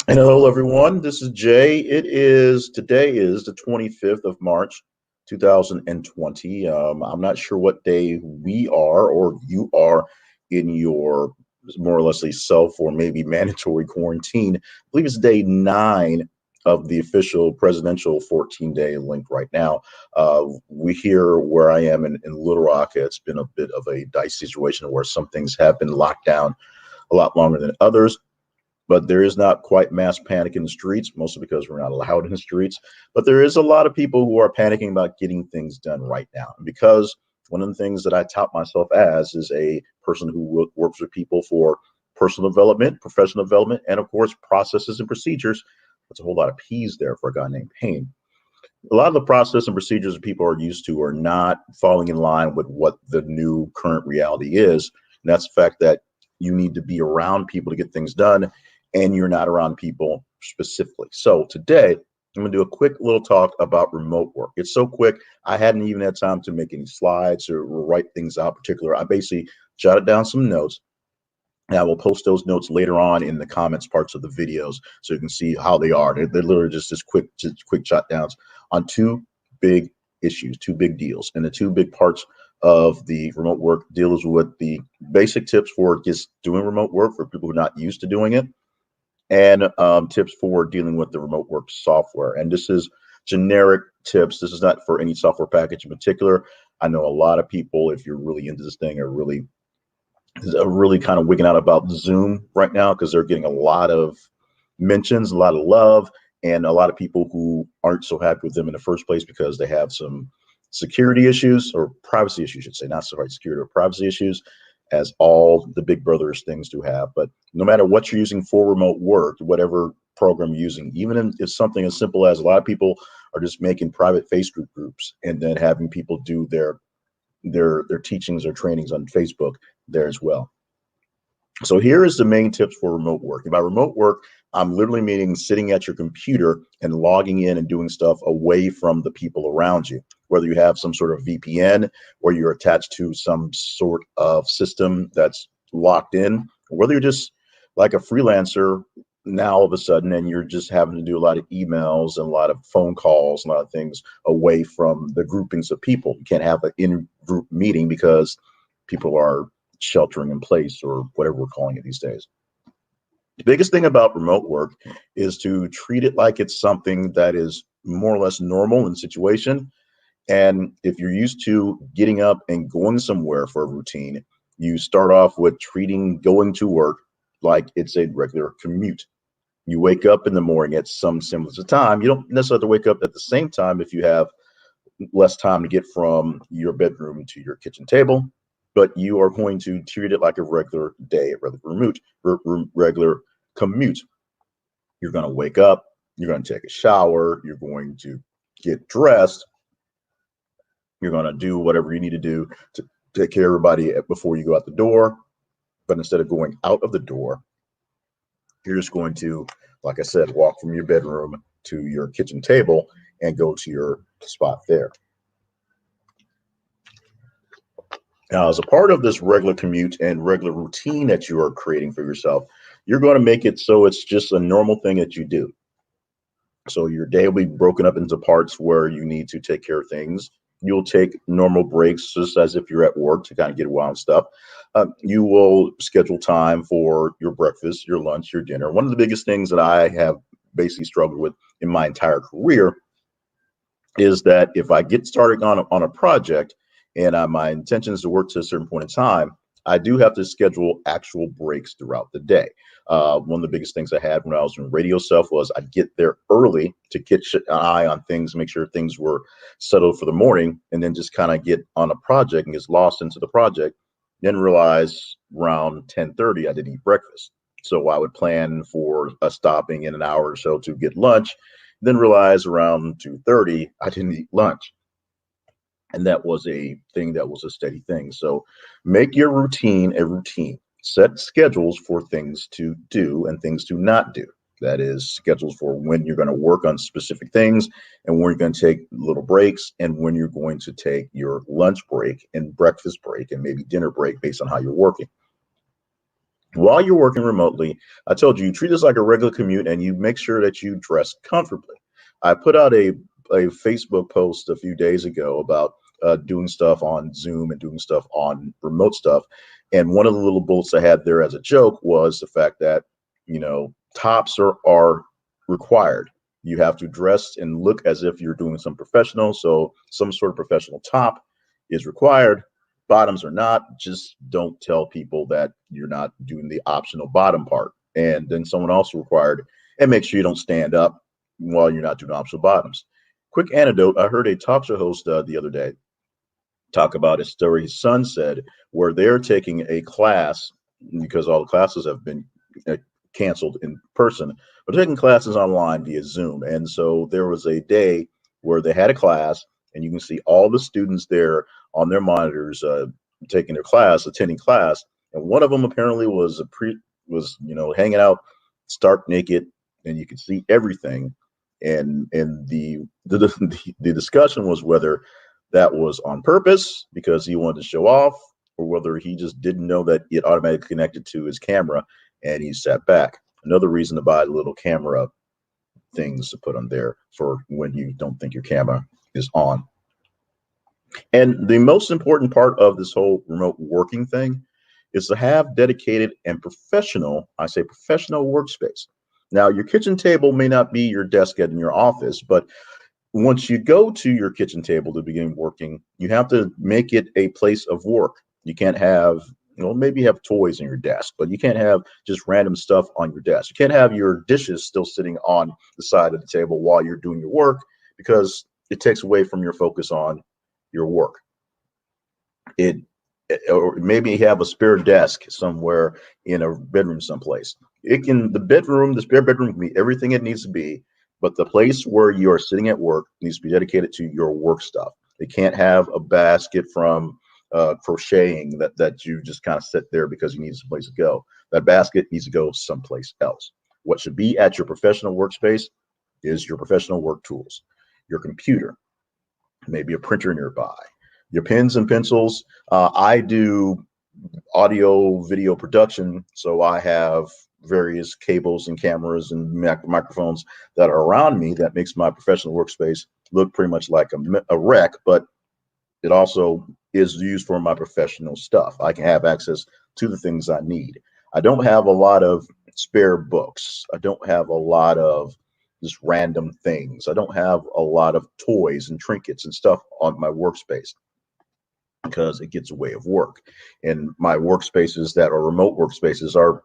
And hello, everyone. This is Jay. Today is the 25th of March, 2020. I'm not sure what day we are or you are in your more or less a self or maybe mandatory quarantine. I believe it's day 9 of the official presidential 14-day link right now. We here where I am in Little Rock, it's been a bit of a dicey situation where some things have been locked down a lot longer than others, but there is not quite mass panic in the streets, mostly because we're not allowed in the streets. But there is a lot of people who are panicking about getting things done right now. And because one of the things that I tout myself as is a person who works with people for personal development, professional development, and of course, processes and procedures. That's a whole lot of P's there for a guy named Payne. A lot of the process and procedures that people are used to are not falling in line with what the new current reality is. And that's the fact that you need to be around people to get things done, and you're not around people specifically. So today, I'm going to do a quick little talk about remote work. It's so quick, I hadn't even had time to make any slides or write things out particular. I basically jotted down some notes, and I will post those notes later on in the comments parts of the videos so you can see how they are. They're literally just quick jot downs on two big issues, two big deals. And the two big parts of the remote work deals with the basic tips for just doing remote work for people who are not used to doing it, and tips for dealing with the remote work software. And this is generic tips. This is not for any software package in particular. I know a lot of people, if you're really into this thing, are really kind of wigging out about Zoom right now because they're getting a lot of mentions, a lot of love, and a lot of people who aren't so happy with them in the first place because they have some security issues or privacy issues, I should say, not so right security or privacy issues, as all the big brothers things do have. But no matter what you're using for remote work, whatever program you're using, even if something as simple as a lot of people are just making private Facebook groups and then having people do their teachings or trainings on Facebook there as well. So here is the main tips for remote work. By remote work, I'm literally meaning sitting at your computer and logging in and doing stuff away from the people around you, whether you have some sort of VPN or you're attached to some sort of system that's locked in, or whether you're just like a freelancer now all of a sudden and you're just having to do a lot of emails and a lot of phone calls and a lot of things away from the groupings of people. You can't have an in-group meeting because people are sheltering in place or whatever we're calling it these days. The biggest thing about remote work is to treat it like it's something that is more or less normal in situation. And if you're used to getting up and going somewhere for a routine, you start off with treating going to work like it's a regular commute. You wake up in the morning at some semblance of time. You don't necessarily have to wake up at the same time if you have less time to get from your bedroom to your kitchen table, but you are going to treat it like a regular day, a regular commute. You're going to wake up, you're going to take a shower, you're going to get dressed, you're going to do whatever you need to do to take care of everybody before you go out the door. But instead of going out of the door, you're just going to, like I said, walk from your bedroom to your kitchen table and go to your spot there. Now, as a part of this regular commute and regular routine that you are creating for yourself, you're going to make it so it's just a normal thing that you do. So your day will be broken up into parts where you need to take care of things. You'll take normal breaks just as if you're at work to kind of get a while and stuff. You will schedule time for your breakfast, your lunch, your dinner. One of the biggest things that I have basically struggled with in my entire career is that if I get started on a project and my intention is to work to a certain point in time, I do have to schedule actual breaks throughout the day. One of the biggest things I had when I was in radio stuff was I'd get there early to catch an eye on things, make sure things were settled for the morning, and then just kind of get on a project and get lost into the project. Then realize around 10:30 I didn't eat breakfast. So I would plan for a stopping in an hour or so to get lunch, then realize around 2:30 I didn't eat lunch. And that was a thing that was a steady thing. So make your routine a routine. Set schedules for things to do and things to not do. That is schedules for when you're going to work on specific things and when you're going to take little breaks and when you're going to take your lunch break and breakfast break and maybe dinner break based on how you're working. While you're working remotely, I told you, you treat this like a regular commute and you make sure that you dress comfortably. I put out a Facebook post a few days ago about doing stuff on Zoom and doing stuff on remote stuff. And one of the little bullets I had there as a joke was the fact that, tops are required. You have to dress and look as if you're doing some professional. So some sort of professional top is required. Bottoms are not. Just don't tell people that you're not doing the optional bottom part. And then someone else required, and make sure you don't stand up while you're not doing optional bottoms. Quick anecdote: I heard a talk show host the other day talk about a story his son said where they're taking a class because all the classes have been uh, canceled in person, but they're taking classes online via Zoom. And so there was a day where they had a class, and you can see all the students there on their monitors taking their class, attending class. And one of them apparently was hanging out stark naked, and you could see everything. And the discussion was whether that was on purpose because he wanted to show off, or whether he just didn't know that it automatically connected to his camera and he sat back. Another reason to buy little camera things to put on there for when you don't think your camera is on. And the most important part of this whole remote working thing is to have dedicated and professional, I say professional workspace. Now, your kitchen table may not be your desk in your office, but once you go to your kitchen table to begin working, you have to make it a place of work. You can't have, maybe have toys on your desk, but you can't have just random stuff on your desk. You can't have your dishes still sitting on the side of the table while you're doing your work because it takes away from your focus on your work. It or maybe you have a spare desk somewhere in a bedroom someplace. The spare bedroom can be everything it needs to be, but the place where you are sitting at work needs to be dedicated to your work stuff. They can't have a basket from crocheting that you just kind of sit there because you need someplace to go. That basket needs to go someplace else. What should be at your professional workspace is your professional work tools, your computer, maybe a printer nearby, your pens and pencils. I do audio video production, so I have various cables and cameras and microphones that are around me that makes my professional workspace look pretty much like a wreck, but it also is used for my professional stuff. I can have access to the things I need. I don't have a lot of spare books. I don't have a lot of just random things. I don't have a lot of toys and trinkets and stuff on my workspace because it gets away of work. And my workspaces that are remote workspaces are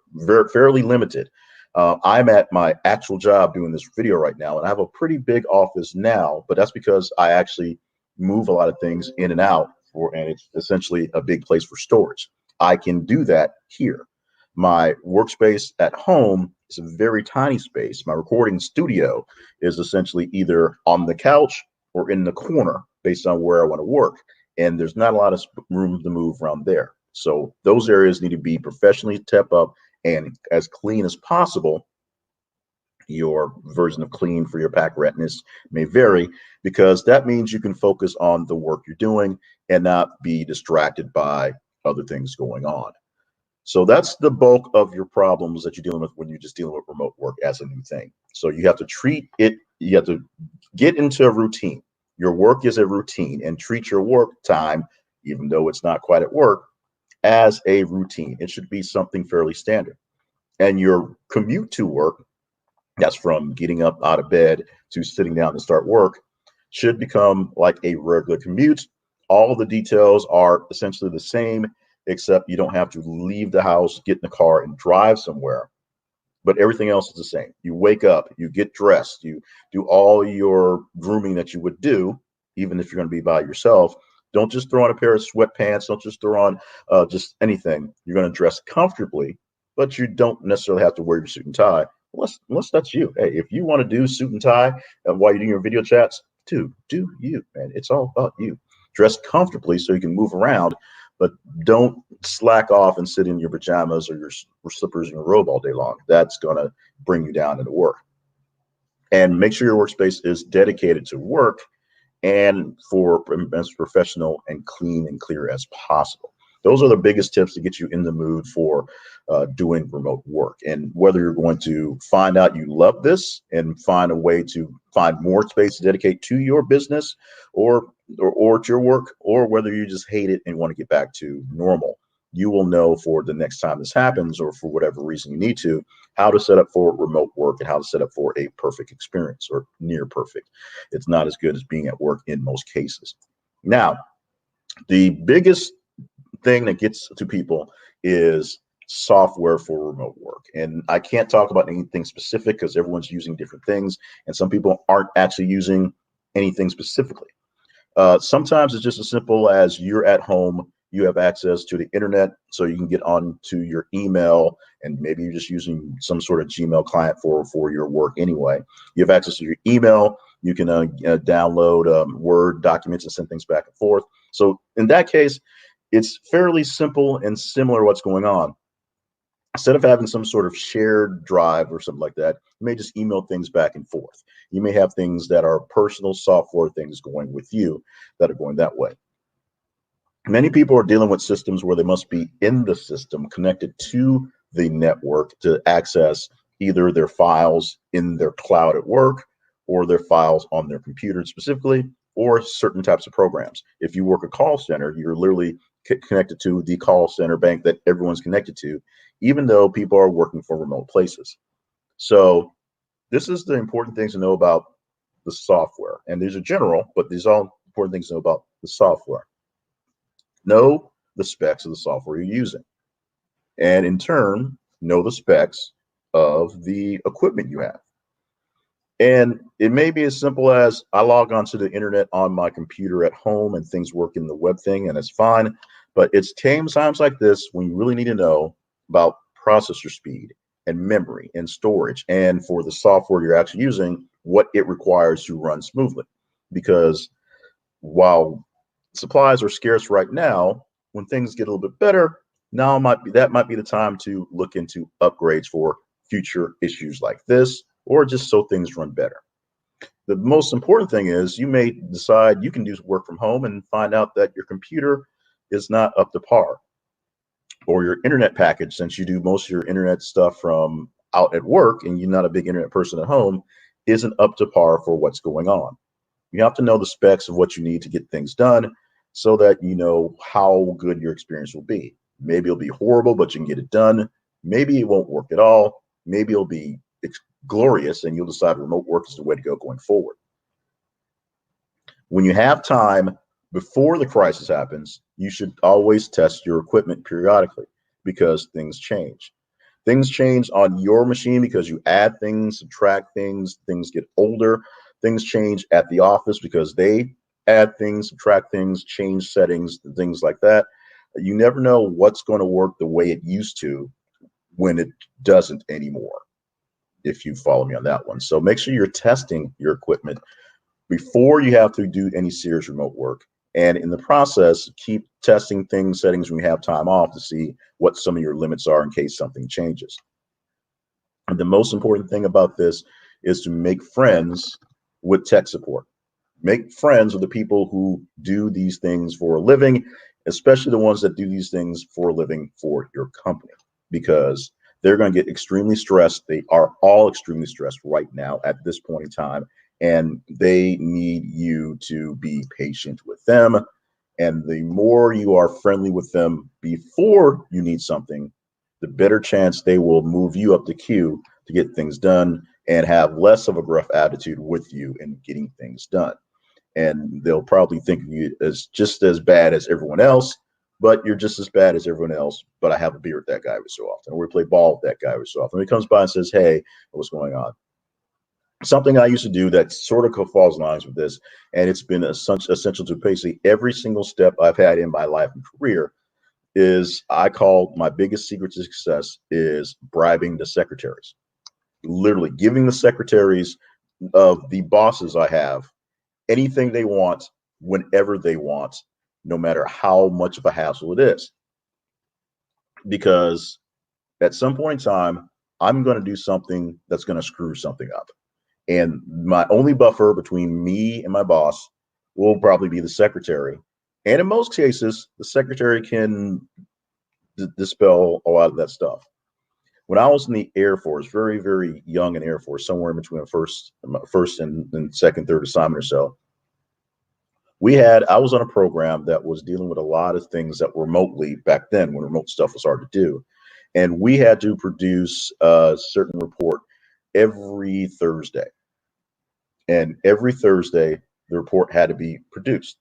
fairly limited. I'm at my actual job doing this video right now, and I have a pretty big office now, but that's because I actually move a lot of things in and out and it's essentially a big place for storage. I can do that here. My workspace at home is a very tiny space. My recording studio is essentially either on the couch or in the corner based on where I want to work. And there's not a lot of room to move around there. So those areas need to be professionally kept up and as clean as possible. Your version of clean for your pack ratness may vary because that means you can focus on the work you're doing and not be distracted by other things going on. So that's the bulk of your problems that you're dealing with when you're just dealing with remote work as a new thing. So you have to treat it, you have to get into a routine. Your work is a routine, and treat your work time, even though it's not quite at work, as a routine. It should be something fairly standard. And your commute to work, that's from getting up out of bed to sitting down to start work, should become like a regular commute. All the details are essentially the same, except you don't have to leave the house, get in the car, and drive somewhere. But everything else is the same. You wake up, you get dressed, you do all your grooming that you would do, even if you're going to be by yourself. Don't just throw on a pair of sweatpants. Don't just throw on just anything. You're going to dress comfortably, but you don't necessarily have to wear your suit and tie unless that's you. Hey, if you want to do suit and tie while you're doing your video chats, do you, man. It's all about you. Dress comfortably so you can move around, but don't slack off and sit in your pajamas or your slippers and your robe all day long. That's going to bring you down into work. And make sure your workspace is dedicated to work and for as professional and clean and clear as possible. Those are the biggest tips to get you in the mood for doing remote work. And whether you're going to find out you love this and find a way to find more space to dedicate to your business or to your work, or whether you just hate it and want to get back to normal, you will know for the next time this happens, or for whatever reason you need to, how to set up for remote work and how to set up for a perfect experience, or near perfect. It's not as good as being at work in most cases. Now, the biggest thing that gets to people is software for remote work. And I can't talk about anything specific because everyone's using different things, and some people aren't actually using anything specifically. Sometimes it's just as simple as you're at home, you have access to the internet, so you can get on to your email, and maybe you're just using some sort of Gmail client for your work anyway. You have access to your email. You can download Word documents and send things back and forth. So in that case, it's fairly simple and similar what's going on. Instead of having some sort of shared drive or something like that, you may just email things back and forth. You may have things that are personal software things going with you that are going that way. Many people are dealing with systems where they must be in the system, connected to the network to access either their files in their cloud at work, or their files on their computer specifically, or certain types of programs. If you work a call center, you're literally connected to the call center bank that everyone's connected to, even though people are working from remote places. So this is the important things to know about the software. And these are general, but these are all important things to know about the software. Know the specs of the software you're using, and in turn, know the specs of the equipment you have. And it may be as simple as I log onto the internet on my computer at home and things work in the web thing and it's fine. But it's times like this when you really need to know about processor speed and memory and storage, and for the software you're actually using, what it requires to run smoothly. Because while supplies are scarce right now, when things get a little bit better, now might be the time to look into upgrades for future issues like this, or just so things run better. The most important thing is you may decide you can do work from home and find out that your computer is not up to par, or your internet package, since you do most of your internet stuff from out at work and you're not a big internet person at home, isn't up to par for what's going on. You have to know the specs of what you need to get things done so that you know how good your experience will be. Maybe it'll be horrible, but you can get it done. Maybe it won't work at all. Maybe it'll be glorious and you'll decide remote work is the way to go going forward. When you have time before the crisis happens, you should always test your equipment periodically, because things change. Things change on your machine because you add things, subtract things, things get older. Things change at the office because they add things, subtract things, change settings, things like that. You never know what's going to work the way it used to when it doesn't anymore, if you follow me on that one. So make sure you're testing your equipment before you have to do any serious remote work. And in the process, keep testing things, settings when you have time off to see what some of your limits are in case something changes. And the most important thing about this is to make friends with tech support. Make friends with the people who do these things for a living, especially the ones that do these things for a living for your company, because they're going to get extremely stressed. They are all extremely stressed right now at this point in time, and they need you to be patient with them. And the more you are friendly with them before you need something, the better chance they will move you up the queue to get things done and have less of a gruff attitude with you in getting things done. And they'll probably think of you as just as bad as everyone else, but you're just as bad as everyone else. But I have a beer with that guy every so often, or we play ball with that guy every so often. When he comes by and says, "Hey, what's going on?" Something I used to do that sort of falls in lines with this, and it's been essential to basically every single step I've had in my life and career, is I call my biggest secret to success is bribing the secretaries. Literally giving the secretaries of the bosses I have anything they want, whenever they want, no matter how much of a hassle it is. Because at some point in time, I'm going to do something that's going to screw something up. And my only buffer between me and my boss will probably be the secretary. And in most cases, the secretary can dispel a lot of that stuff. When I was in the Air Force, very, very young in Air Force, somewhere in between first and second, third assignment or so, I was on a program that was dealing with a lot of things that were remotely back then when remote stuff was hard to do. And we had to produce a certain report every Thursday. And every Thursday, the report had to be produced.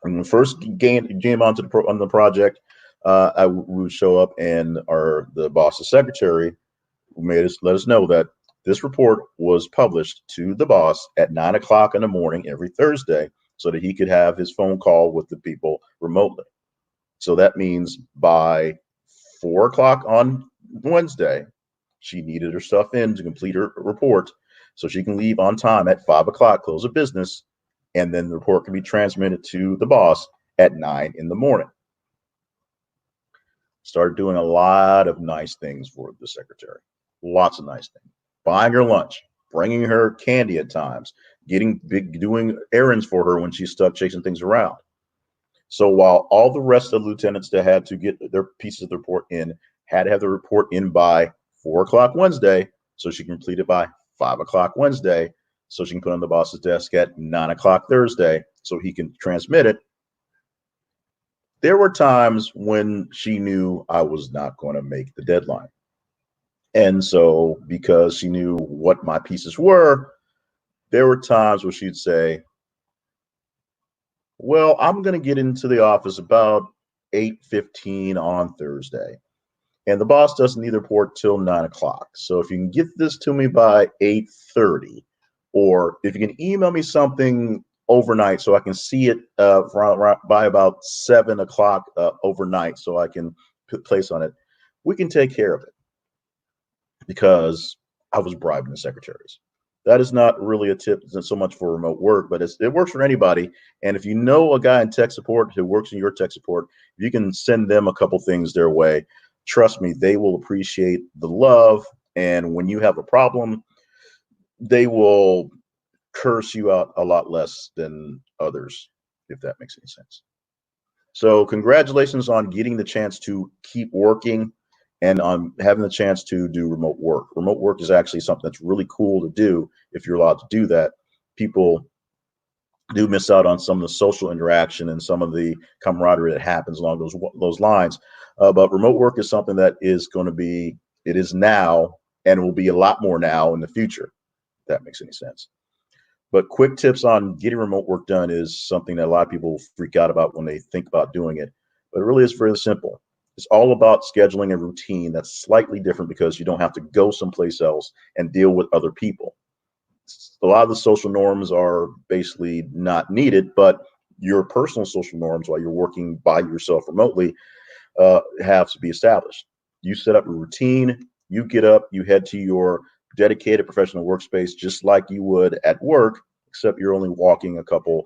When we first came onto on the project, we would show up, and the boss's secretary let us know that this report was published to the boss at 9 o'clock in the morning every Thursday, so that he could have his phone call with the people remotely. So that means by 4 o'clock on Wednesday, she needed her stuff in to complete her report, so she can leave on time at 5 o'clock, close of business, and then the report can be transmitted to the boss at 9 in the morning. Started doing a lot of nice things for the secretary. Lots of nice things. Buying her lunch, bringing her candy at times, doing errands for her when she's stuck chasing things around. So while all the rest of the lieutenants that had to get their pieces of the report in had to have the report in by 4 o'clock Wednesday, so she can complete it by 5 o'clock Wednesday, so she can put it on the boss's desk at 9 o'clock Thursday, so he can transmit it. There were times when she knew I was not going to make the deadline. And so, because she knew what my pieces were, there were times where she'd say, well, I'm going to get into the office about 8:15 on Thursday. And the boss doesn't need the report till 9 o'clock. So if you can get this to me by 8:30, or if you can email me something overnight so I can see it by about 7 o'clock overnight so I can put place on it, we can take care of it. Because I was bribing the secretaries. That is not really a tip so much for remote work, but it works for anybody. And if you know a guy in tech support who works in your tech support, if you can send them a couple things their way, trust me, they will appreciate the love. And when you have a problem, they will curse you out a lot less than others, if that makes any sense. So congratulations on getting the chance to keep working and on having the chance to do remote work. Remote work is actually something that's really cool to do if you're allowed to do that. People do miss out on some of the social interaction and some of the camaraderie that happens along those lines. But remote work is something that is going to be, it is now, and will be a lot more now in the future, if that makes any sense. But quick tips on getting remote work done is something that a lot of people freak out about when they think about doing it. But it really is very simple. It's all about scheduling a routine that's slightly different because you don't have to go someplace else and deal with other people. A lot of the social norms are basically not needed, but your personal social norms while you're working by yourself remotely have to be established. You set up a routine, you get up, you head to your dedicated professional workspace just like you would at work, except you're only walking a couple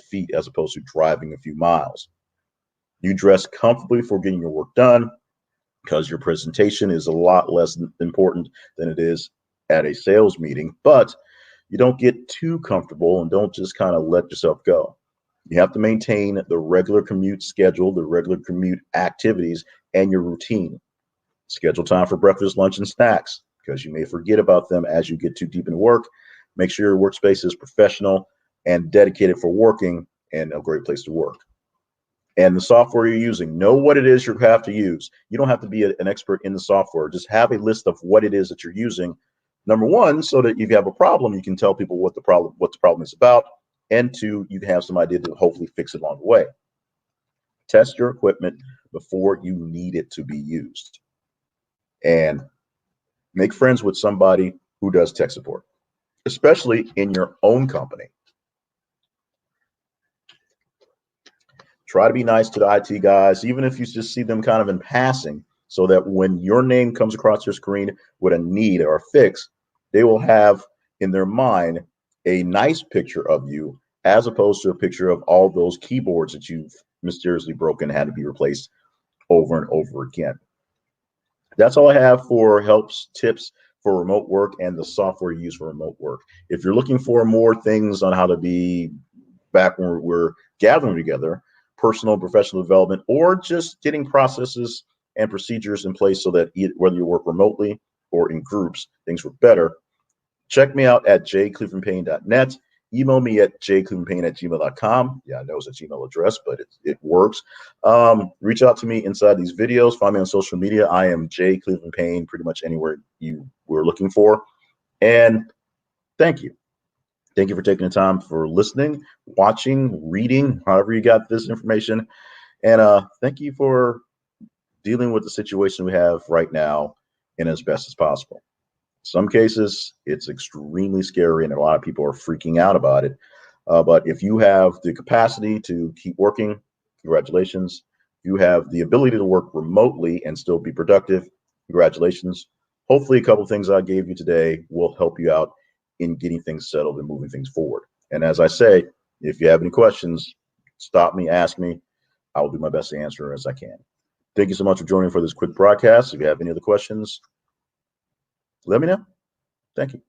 feet as opposed to driving a few miles. You dress comfortably for getting your work done because your presentation is a lot less important than it is at a sales meeting, but you don't get too comfortable and don't just kind of let yourself go. You have to maintain the regular commute schedule, the regular commute activities, and your routine. Schedule time for breakfast, lunch, and snacks because you may forget about them as you get too deep into work. Make sure your workspace is professional and dedicated for working and a great place to work. And the software you're using, know what it is you have to use. You don't have to be an expert in the software. Just have a list of what it is that you're using. Number one, so that if you have a problem, you can tell people what the problem is about. And two, you can have some idea to hopefully fix it along the way. Test your equipment before you need it to be used. And make friends with somebody who does tech support, especially in your own company. Try to be nice to the IT guys, even if you just see them kind of in passing, so that when your name comes across your screen with a need or a fix, they will have in their mind a nice picture of you as opposed to a picture of all those keyboards that you've mysteriously broken and had to be replaced over and over again. That's all I have for helps, tips for remote work and the software you use for remote work. If you're looking for more things on how to be back when we're gathering together, personal and professional development, or just getting processes and procedures in place so that whether you work remotely or in groups, things work better. Check me out at jclevelandpayne.net. Email me at jclevelandpayne@gmail.com. Yeah, I know it's a Gmail address, but it works. Reach out to me inside these videos. Find me on social media. I am J Cleveland Payne, pretty much anywhere you were looking for. And thank you. Thank you for taking the time for listening, watching, reading, however you got this information. And thank you for dealing with the situation we have right now in as best as possible. Some cases, it's extremely scary, and a lot of people are freaking out about it. But if you have the capacity to keep working, congratulations. You have the ability to work remotely and still be productive, congratulations. Hopefully, a couple of things I gave you today will help you out in getting things settled and moving things forward. And as I say, if you have any questions, stop me, ask me. I will do my best to answer as I can. Thank you so much for joining for this quick broadcast. If you have any other questions, let me know. Thank you.